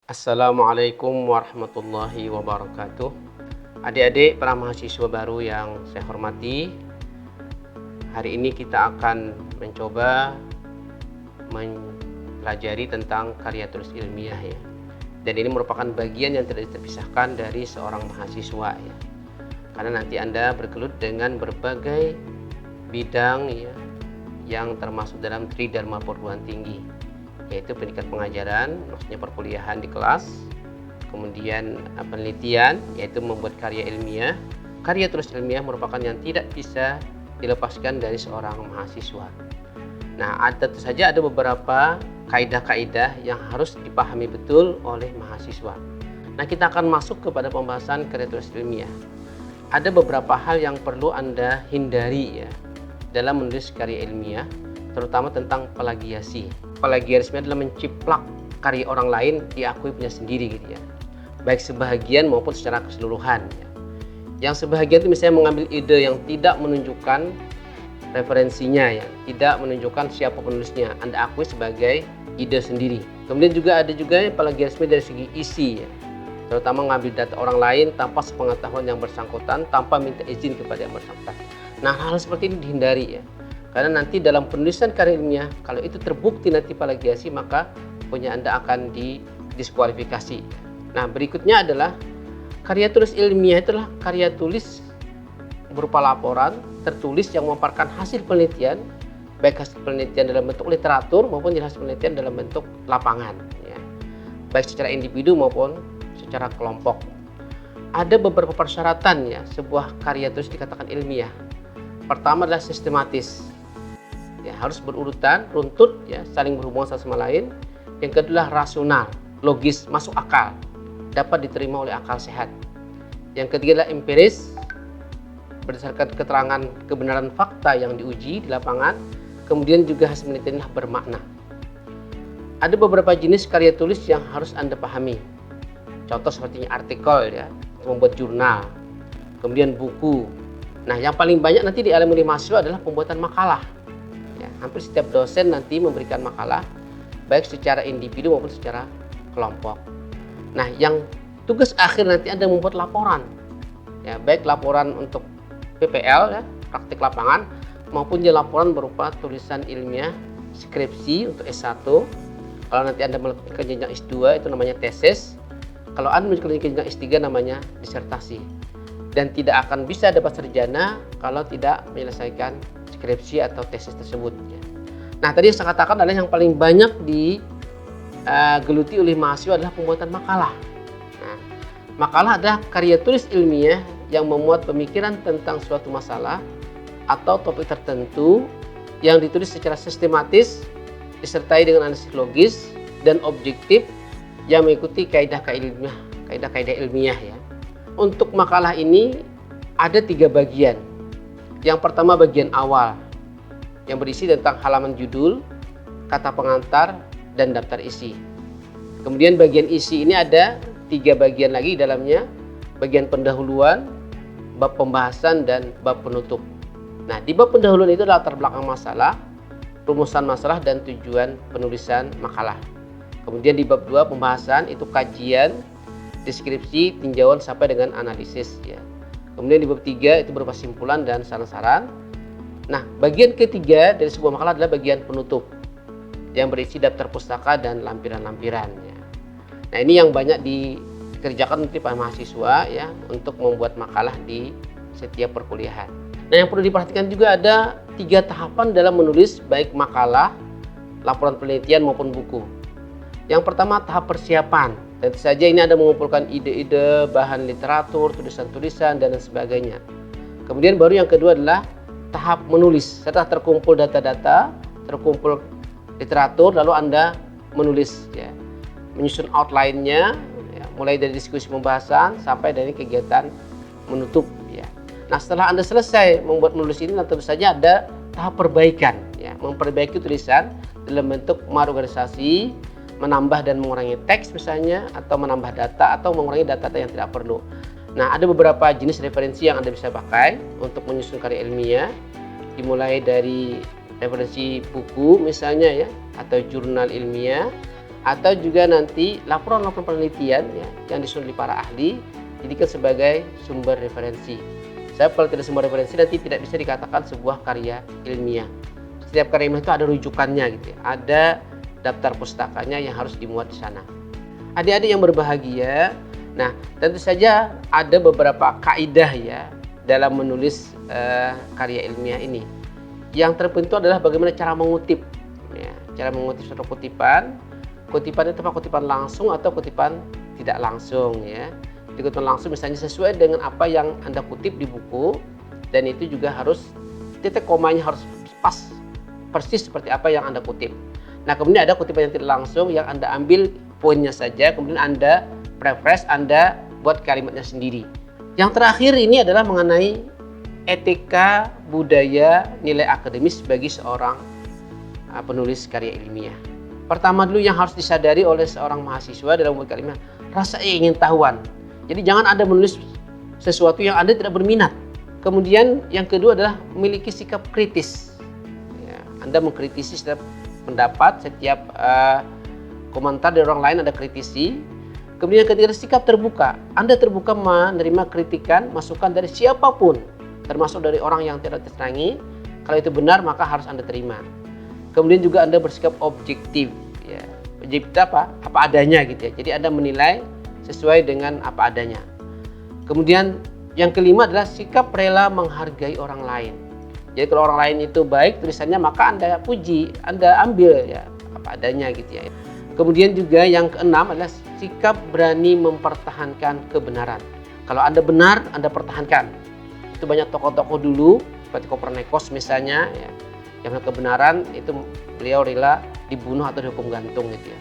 Assalamualaikum warahmatullahi wabarakatuh. Adik-adik para mahasiswa baru yang saya hormati, hari ini kita akan mencoba mempelajari tentang karya tulis ilmiah ya. Dan ini merupakan bagian yang tidak terpisahkan dari seorang mahasiswa ya. Karena nanti Anda bergelut dengan berbagai bidang ya, yang termasuk dalam Tridharma perguruan tinggi, yaitu pendidikan pengajaran, maksudnya perkuliahan di kelas, kemudian penelitian, yaitu membuat karya ilmiah. Karya tulis ilmiah merupakan yang tidak bisa dilepaskan dari seorang mahasiswa. Nah, tentu saja ada beberapa kaidah-kaidah yang harus dipahami betul oleh mahasiswa. Nah, kita akan masuk kepada pembahasan karya tulis ilmiah. Ada beberapa hal yang perlu Anda hindari ya dalam menulis karya ilmiah, terutama tentang plagiasi. Plagiarisme adalah menciplak karya orang lain diakui punya sendiri gitu ya, baik sebahagian maupun secara keseluruhan ya. Yang sebahagian itu misalnya mengambil ide yang tidak menunjukkan referensinya ya, tidak menunjukkan siapa penulisnya, Anda akui sebagai ide sendiri. Kemudian juga ada juga plagiarisme dari segi isi ya, terutama mengambil data orang lain tanpa sepengetahuan yang bersangkutan, tanpa minta izin kepada yang bersangkutan. Nah, hal seperti ini dihindari ya. Karena nanti dalam penulisan karya ilmiah, kalau itu terbukti nanti plagiasi, maka punya Anda akan didiskualifikasi. Nah, berikutnya adalah karya tulis ilmiah itulah karya tulis berupa laporan tertulis yang memaparkan hasil penelitian, baik hasil penelitian dalam bentuk literatur maupun hasil penelitian dalam bentuk lapangan ya, baik secara individu maupun secara kelompok. Ada beberapa persyaratan ya sebuah karya tulis dikatakan ilmiah. Pertama adalah sistematis ya, harus berurutan, runtut ya, saling berhubungan satu sama lain. Yang kedua adalah rasional, logis, masuk akal, dapat diterima oleh akal sehat. Yang ketiga adalah empiris, berdasarkan keterangan kebenaran fakta yang diuji di lapangan. Kemudian juga hasil penelitian bermakna. Ada beberapa jenis karya tulis yang harus Anda pahami. Contoh seperti artikel ya, membuat jurnal, kemudian buku. Nah, yang paling banyak nanti dialami oleh mahasiswa adalah pembuatan makalah. Ya, hampir setiap dosen nanti memberikan makalah, baik secara individu maupun secara kelompok. Nah, yang tugas akhir nanti Anda membuat laporan. Ya, baik laporan untuk PPL ya, praktik lapangan, maupun laporan berupa tulisan ilmiah, skripsi untuk S1. Kalau nanti Anda melakukan ke jenjang S2 itu namanya tesis. Kalau Anda melakukan ke jenjang S3 namanya disertasi. Dan tidak akan bisa dapat sarjana kalau tidak menyelesaikan skripsi atau tesis tersebut ya. Nah, tadi yang saya katakan adalah yang paling banyak digeluti oleh mahasiswa adalah pembuatan makalah. Nah, makalah adalah karya tulis ilmiah yang memuat pemikiran tentang suatu masalah atau topik tertentu yang ditulis secara sistematis, disertai dengan analisis logis dan objektif yang mengikuti kaidah-kaidah ilmiah ya. Untuk makalah ini ada 3 bagian. Yang pertama bagian awal yang berisi tentang halaman judul, kata pengantar, dan daftar isi. Kemudian bagian isi ini ada 3 bagian lagi dalamnya, bagian pendahuluan, bab pembahasan, dan bab penutup. Nah, di bab pendahuluan itu latar belakang masalah, rumusan masalah, dan tujuan penulisan makalah. Kemudian di bab 2 pembahasan itu kajian, deskripsi, tinjauan sampai dengan analisis ya. Kemudian di bab 3 itu berupa simpulan dan saran-saran. Nah, bagian ketiga dari sebuah makalah adalah bagian penutup yang berisi daftar pustaka dan lampiran-lampiran ya. Nah, ini yang banyak dikerjakan nanti para mahasiswa ya untuk membuat makalah di setiap perkuliahan. Nah, yang perlu diperhatikan juga ada 3 tahapan dalam menulis baik makalah, laporan penelitian maupun buku. Yang pertama tahap persiapan. Tentu saja ini Anda mengumpulkan ide-ide, bahan literatur, tulisan-tulisan, dan lain sebagainya. Kemudian baru yang kedua adalah tahap menulis. Setelah terkumpul data-data, terkumpul literatur, lalu Anda menulis ya, menyusun outline-nya ya, mulai dari diskusi pembahasan sampai dari kegiatan menutup ya. Nah, setelah Anda selesai membuat menulis ini, tentu saja ada tahap perbaikan ya, memperbaiki tulisan dalam bentuk mengorganisasi, menambah dan mengurangi teks misalnya, atau menambah data atau mengurangi data-data yang tidak perlu. Nah, ada beberapa jenis referensi yang Anda bisa pakai untuk menyusun karya ilmiah, dimulai dari referensi buku misalnya ya, atau jurnal ilmiah, atau juga nanti laporan-laporan penelitian ya, yang disusun oleh para ahli jadikan sebagai sumber referensi. Sebab kalau tidak sumber referensi nanti tidak bisa dikatakan sebuah karya ilmiah. Setiap karya ilmiah itu ada rujukannya gitu ya. Ada daftar pustakanya yang harus dimuat di sana. Adik-adik yang berbahagia, nah tentu saja ada beberapa kaidah ya dalam menulis karya ilmiah ini. Yang terpenting adalah bagaimana cara mengutip ya, cara mengutip suatu kutipan. Kutipan itu apa? Kutipan langsung atau kutipan tidak langsung ya. Di kutipan langsung misalnya sesuai dengan apa yang Anda kutip di buku, dan itu juga harus titik komanya harus pas persis seperti apa yang Anda kutip. Nah, kemudian ada kutipan yang tidak langsung yang Anda ambil poinnya saja, kemudian Anda preface, Anda buat kalimatnya sendiri. Yang terakhir ini adalah mengenai etika, budaya, nilai akademis bagi seorang penulis karya ilmiah. Pertama dulu yang harus disadari oleh seorang mahasiswa dalam membuat karya ilmiah, rasa ingin tahuan. Jadi jangan Anda menulis sesuatu yang Anda tidak berminat. Kemudian yang kedua adalah memiliki sikap kritis. Ya, Anda mengkritisi setiap pendapat, setiap komentar dari orang lain Anda kritisi. Kemudian yang ketiga, sikap terbuka. Anda terbuka menerima kritikan, masukan dari siapapun, termasuk dari orang yang tidak tersenangi. Kalau itu benar maka harus Anda terima. Kemudian juga Anda bersikap objektif ya. Objektif apa? Apa adanya gitu ya. Jadi Anda menilai sesuai dengan apa adanya. Kemudian yang kelima adalah sikap rela menghargai orang lain. Jadi kalau orang lain itu baik tulisannya, maka Anda puji, Anda ambil ya apa adanya gitu ya. Kemudian juga yang keenam adalah sikap berani mempertahankan kebenaran. Kalau Anda benar, Anda pertahankan. Itu banyak tokoh-tokoh dulu seperti Kopernikus misalnya ya. Yang kebenaran itu beliau rela dibunuh atau dihukum gantung gitu ya.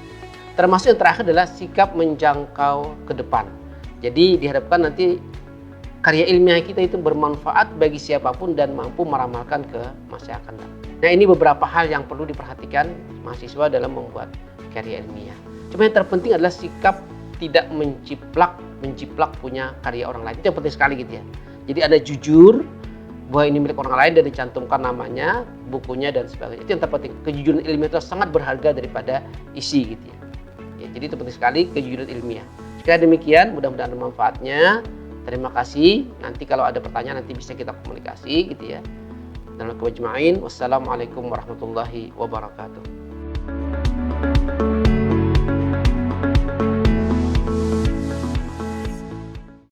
Termasuk yang terakhir adalah sikap menjangkau ke depan. Jadi diharapkan nanti karya ilmiah kita itu bermanfaat bagi siapapun dan mampu meramalkan ke masa yang akan datang. Nah, ini beberapa hal yang perlu diperhatikan mahasiswa dalam membuat karya ilmiah. Cuma yang terpenting adalah sikap tidak menciplak punya karya orang lain. Itu yang penting sekali gitu ya. Jadi Anda jujur bahwa ini milik orang lain dan dicantumkan namanya, bukunya dan sebagainya. Itu yang terpenting. Kejujuran ilmiah itu sangat berharga daripada isi gitu ya. Jadi itu penting sekali kejujuran ilmiah. Sekali demikian, mudah-mudahan ada manfaatnya. Terima kasih. Nanti kalau ada pertanyaan nanti bisa kita komunikasi gitu ya. Wassalamualaikum warahmatullahi wabarakatuh.